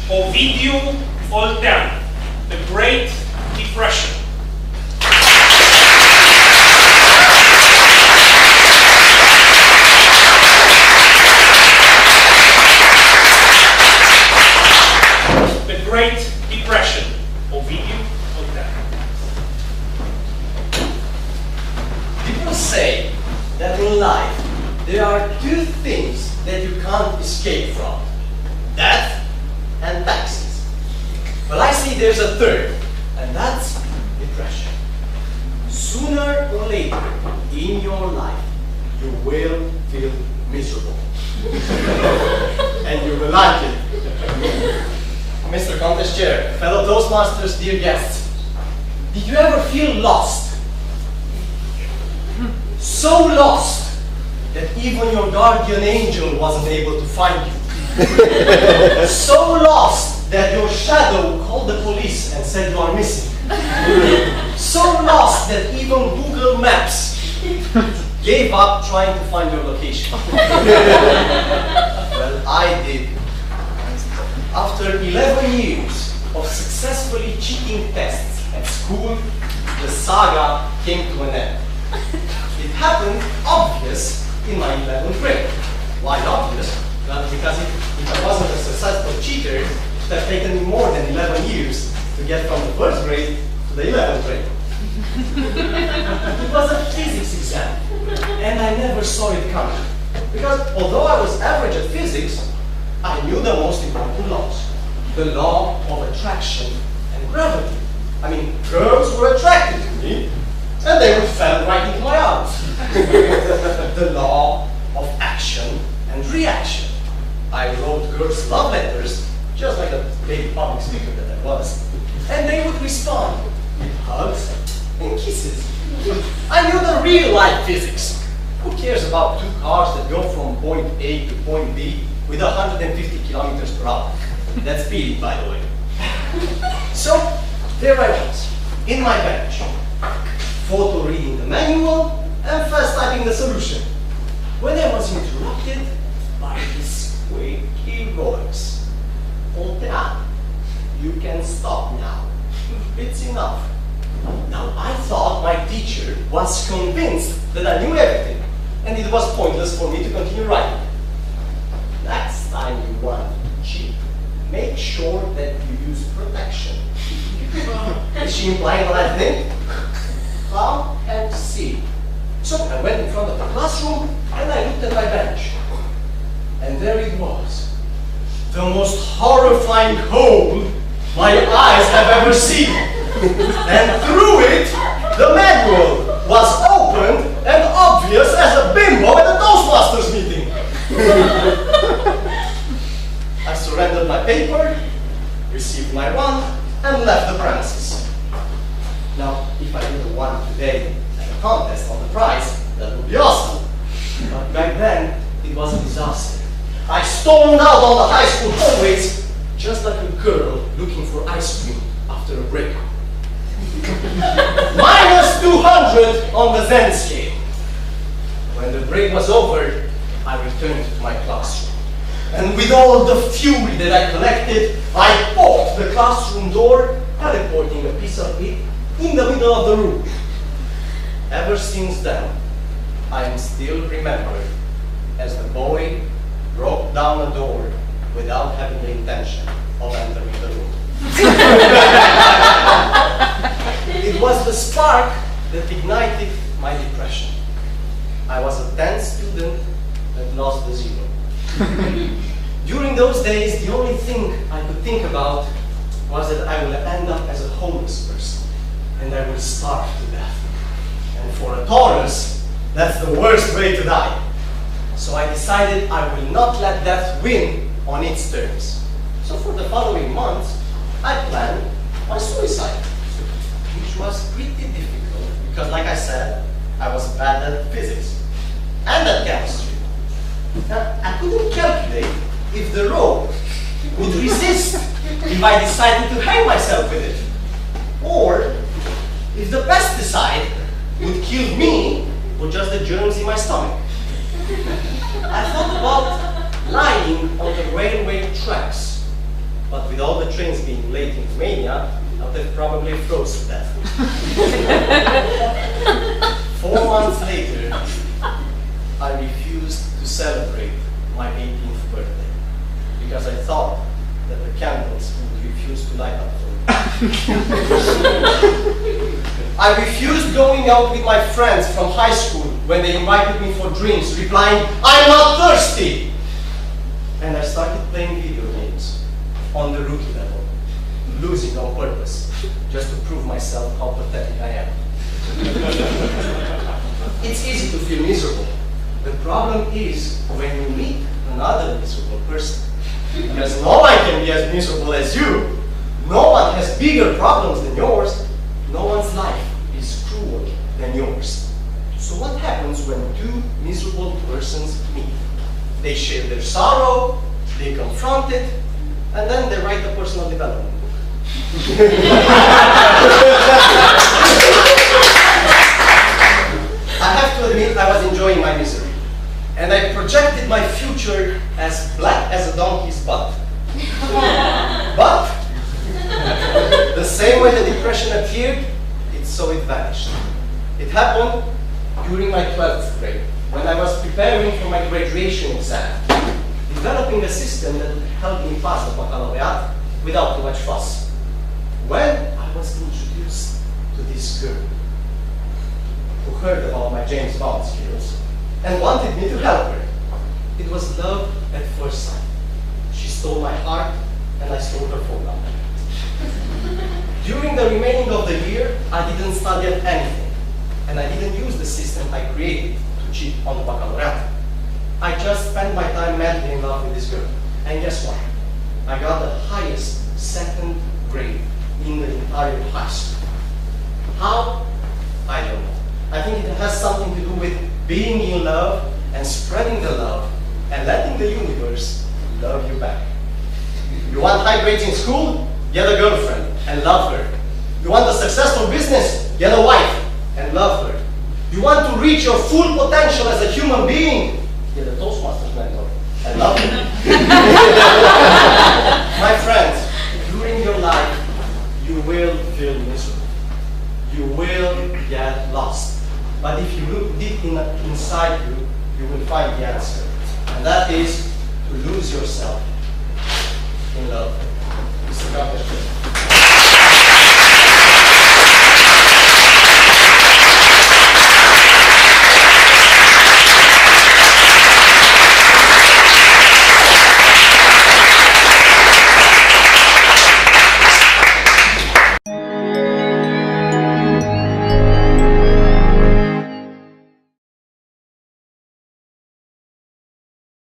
Ovidiu Oltean, The Great Depression. The Great Depression, Ovidiu Oltean. People say that in life there are two things that you can't escape from: death and taxes. Well, I see there's a third, and that's depression. Sooner or later in your life, you will feel miserable. And you will like it. Mr. Contest Chair, fellow Toastmasters, dear guests, did you ever feel lost? So lost that even your guardian angel wasn't able to find you. So lost that your shadow called the police and said you are missing. So lost that even Google Maps gave up trying to find your location. Well, I did. After 11 years of successfully cheating tests at school, the saga came to an end. It happened obvious in my 11th grade. Why obvious? Well, because if I wasn't a successful cheater, it would have taken me more than 11 years to get from the 1st grade to the 11th grade. It was a physics exam, and I never saw it coming. Because although I was average at physics, I knew the most important laws. The law of attraction and gravity. I mean, girls were attracted to me, and they would fall right into my arms. The law of action and reaction. I wrote girls' love letters, just like a baby public speaker that I was, and they would respond with hugs and kisses. I knew the real-life physics. Who cares about two cars that go from point A to point B with 150 kilometers per hour? That's speeding, by the way. So, there I was, in my bench, photo reading the manual and fast typing the solution, when I was interrupted by this squeaky voice. Oltean, you can stop now. It's enough. Now, I thought my teacher was convinced that I knew everything, and it was pointless for me to continue writing. Next time you want to cheat, make sure that you use protection. Is she implying what I think? Come and see. So I went in front of the classroom and I looked at my bench. And there it was. The most horrifying hole my eyes have ever seen. And through it, the manual was opened and obvious as a bimbo at a Toastmasters meeting. I surrendered my paper, received my run, and left the premises. Now, if I would have won today at a contest on the prize, that would be awesome. But back then, it was a disaster. I stormed out on the high school hallways just like a girl looking for ice cream after a breakup. Minus 200 on the Zen scale. When the break was over, I returned to my classroom. And with all the fury that I collected, I poked the classroom door, teleporting a piece of it in the middle of the room. Ever since then, I am still remembered as the boy broke down a door without having the intention of entering the room. It was the spark that ignited my depression. I was a 10th student that lost the zero. During those days, the only thing I could think about was that I will end up as a homeless person and I will starve to death. And for a Taurus, that's the worst way to die. So I decided I will not let death win on its terms. So for the following months, I planned my suicide, which was pretty difficult because, like I said, I was bad at physics and at chemistry. Now, I couldn't calculate if the rope would resist if I decided to hang myself with it, or if the pesticide would kill me or just the germs in my stomach. I thought about lying on the railway tracks but with all the trains being late in Romania, I would have probably froze to death. 4 months later, I refused to celebrate my 18th birthday because I thought that the candles would refuse to light up for me. I refused going out with my friends from high school when they invited me for drinks, replying, "I'm not thirsty!" And I started playing video games on the rookie level, losing on purpose, just to prove myself how pathetic I am. It's easy to feel miserable. The problem is when you meet another miserable person. Because no one can be as miserable as you. No one has bigger problems than yours. No one's life is crueler than yours. So what happens when two miserable persons meet? They share their sorrow, they confront it, and then they write a personal development book. I have to admit I was enjoying my misery. And I projected my future as black as a donkey's butt. But the same way the depression appeared, so it vanished. It happened during my 12th grade, when I was preparing for my graduation exam, developing a system that would help me pass the baccalaureate without too much fuss. When I was introduced to this girl, who heard about my James Bond skills, and wanted me to help her. It was love at first sight. She stole my heart, and I stole her phone number. During the remaining of the year, I didn't study anything, and I didn't use the system I created to cheat on the baccalaureate. I just spent my time madly in love with this girl. And guess what? I got the highest second grade in the entire high school. How? I don't know. I think it has something to do with being in love and spreading the love and letting the universe love you back. You want high grades in school? Get a girlfriend and love her. You want a successful business? Get a wife and love her. You want to reach your full potential as a human being? Get a Toastmasters mentor and love her. My friends, during your life, you will feel miserable. You will get lost. But if you look deep inside you, you will find the answer. And that is to lose yourself in love. Mr. Conferința.